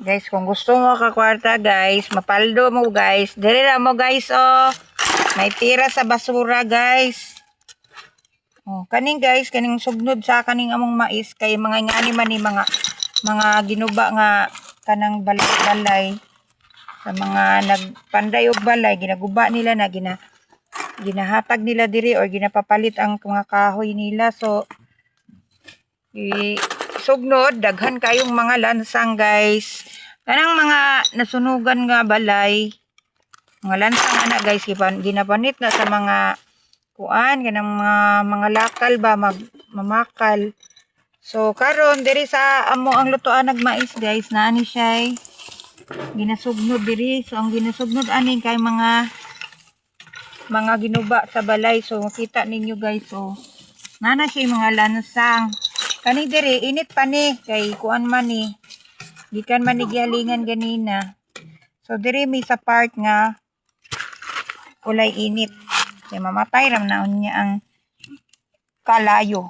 Guys, kung gusto mo kakwarta guys, mapaldo mo guys. Dire ra mo guys oh. May tira sa basura guys. Oh, kaning guys, kaning sugnod sa kaning among mais kay mga ngani man ni mga ginuba nga kanang balay-balay sa mga nagpanday og balay, ginaguba nila na ginahatag nila diri or ginapapalit ang mga kahoy nila. So sugnod daghan kayong mga lansang guys. Kanang mga nasunugan nga balay, mga lansang ana guys, ginapanit na sa mga kuan kanang mga lakal ba mamakal. So karon diri sa amo ang lutoan nagmais guys, naani siya ginasugnod diri. So ang ginasugnod aning kay mga ginuba sa balay. So makita ninyo guys, so nana siya mga lansang. Kani diri init pa ni kay kuan man ni gikan man ni gihalingan ganina. So diri may sa part nga ulay init. Kaya mamatay ram na niya ang kalayo.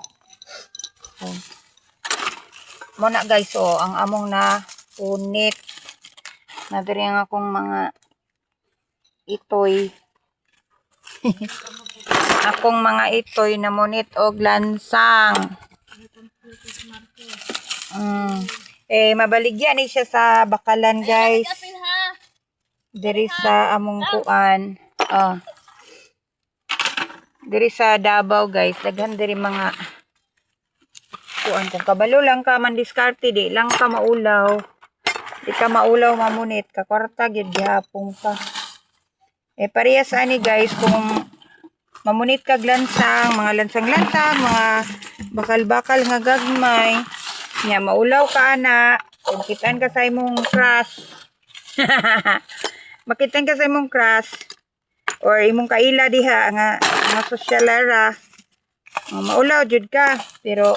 So, muna guys, oh, ang among na punit. Na diri ang akong mga itoy. Akong mga itoy na munit og lansang. Mabaligyan ni siya sa bakalan guys. Diri sa among kuan. Diri sa Davao guys, daghan diri mga kuan. Kung kabalo lang ka man diskarte, di lang ka maulaw. Di ka maulaw mamunit, kakwarta gyud gihapon ka. Parehas ani guys, kung mamunit kag lansang, mga lansang-lansang, mga bakal-bakal nga gagmay, nya maulaw ka ana, kung kitaan ka sa imong crush. Makitan ka sa imong crush or imong kaila diha nga sosyalera, maulaw jud ka. Pero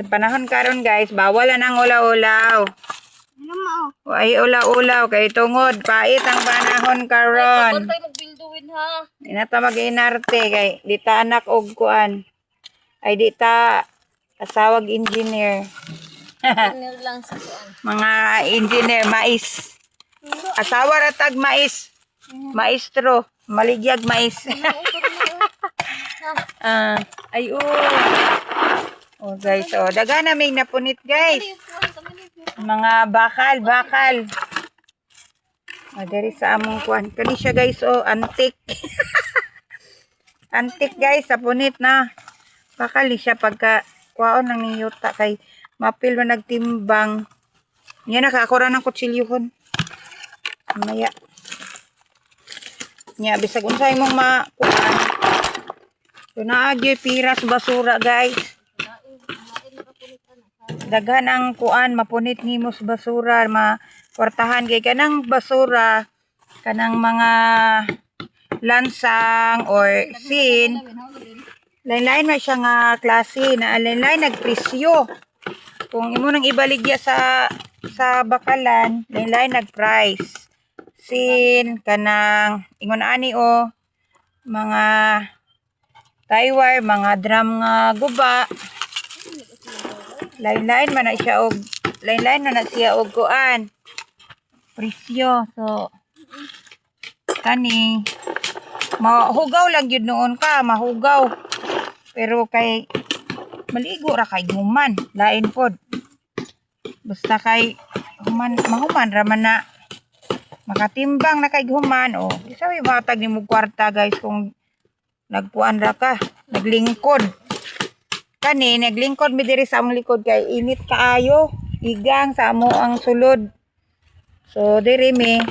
panahon karon guys, bawal na ang ulaw-ulaw. Ay ulaw-ulaw kay tungod pait ang panahon karon. Ay, magbilduin ha. Inata mag-inarte kay dita anak og kuan. Ay dita asawag engineer. Engineer lang sa kuan. Mga engineer mais. Asawa ra tag mais. Maestro, maligyag mais. Ay oh guys, oh daga na may napunit guys. Mga bakal. Diri sa among kuan. Kani siya guys, oh antik. Antik guys, sa punit na. Bakal ni siya pagka kuaon nang niyuta kay mapil man nagtimbang. Nya nakakura ng kutsilyuhon. Maya. Nya bisag unsay imong makuan. So naagyo piras basura guys. Daghan ang kuan mapunit nimos basura, makwartahan kay kanang basura kanang mga lansang or sin. Lain-lain man siya nga klase na lain-lain nagpresyo. Kung imo nang ibaligya sa bakalan, lain-lain nagprice. Sin kanang ingon ani o mga Taiwan, mga drum nga guba. Lain-lain man na siya og kuan. Presyo. So kani mahugaw lang yun noon ka, mahugaw. Pero kay maligo ra kay human, lain pod. Basta kay mahuman ra man na makatimbang na kay human. O isa may matag ni mo kwarta guys kung nagkuan ra ka, naglingkod. Kani naglingkod mi diri sa among likod kay init kaayo, igang sa amo ang sulod. So diri mi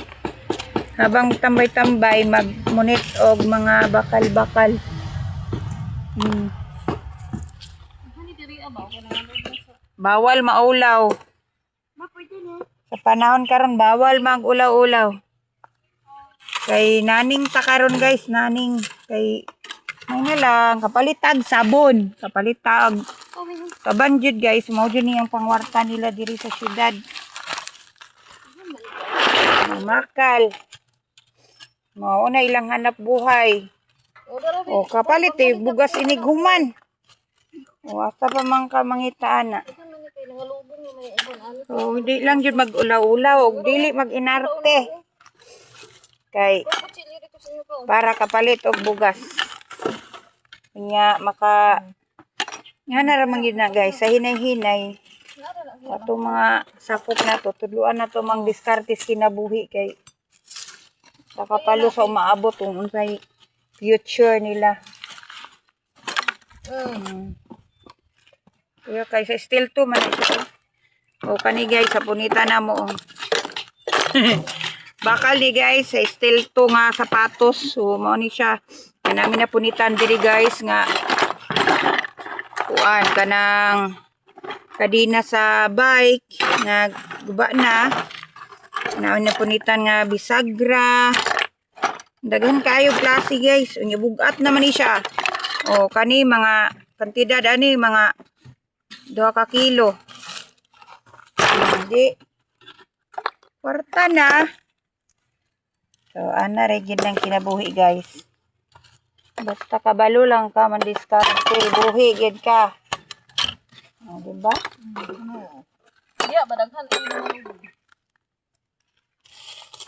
habang tambay-tambay magmunit og mga bakal-bakal. Bawal maulaw. Sa panahon karon bawal mag-ulaw-ulaw. Kay naning ta karon guys, naning kay may lang kapalitag sabon, kapalitag taban jud guys, mao jud niyang pangwarta nila diri sa syudad. Makal. Mao na ilang hanap buhay. O kapalit bugas inighuman. O asa pa man ka mangitaan na. Oh, hindi lang yun mag-ulaw-ulaw. Og dili mag-inarte. Kay, Kuchili dito sa inyo ko. para kapalit og bugas. Kanya, nga naramang yun na guys, sa hinay-hinay. Ato mga sakop na to, tudluan na to mang diskartes kinabuhi kay nakapalo sa umaabot kung unsay future nila. Kaya kay sa steel to man ito. O kani guys, sa punita na mo. Bakal ni guys, sa steel to nga sapatos. So mao ni siya. Namin na punitan diri guys nga kuan kanang kadina sa bike nga guba na. Namin na punitan nga bisagra. Daghan kayo klase guys. Unya bugat naman ni siya. O kani mga kantidad ani mga 2 ka kilo. Hindi. Kwarta na. So, ana regin ng kinabuhi guys. Basta kabalo lang ka mandiskarte. Buhi gid ka. O, diba? Yeah, badaghan.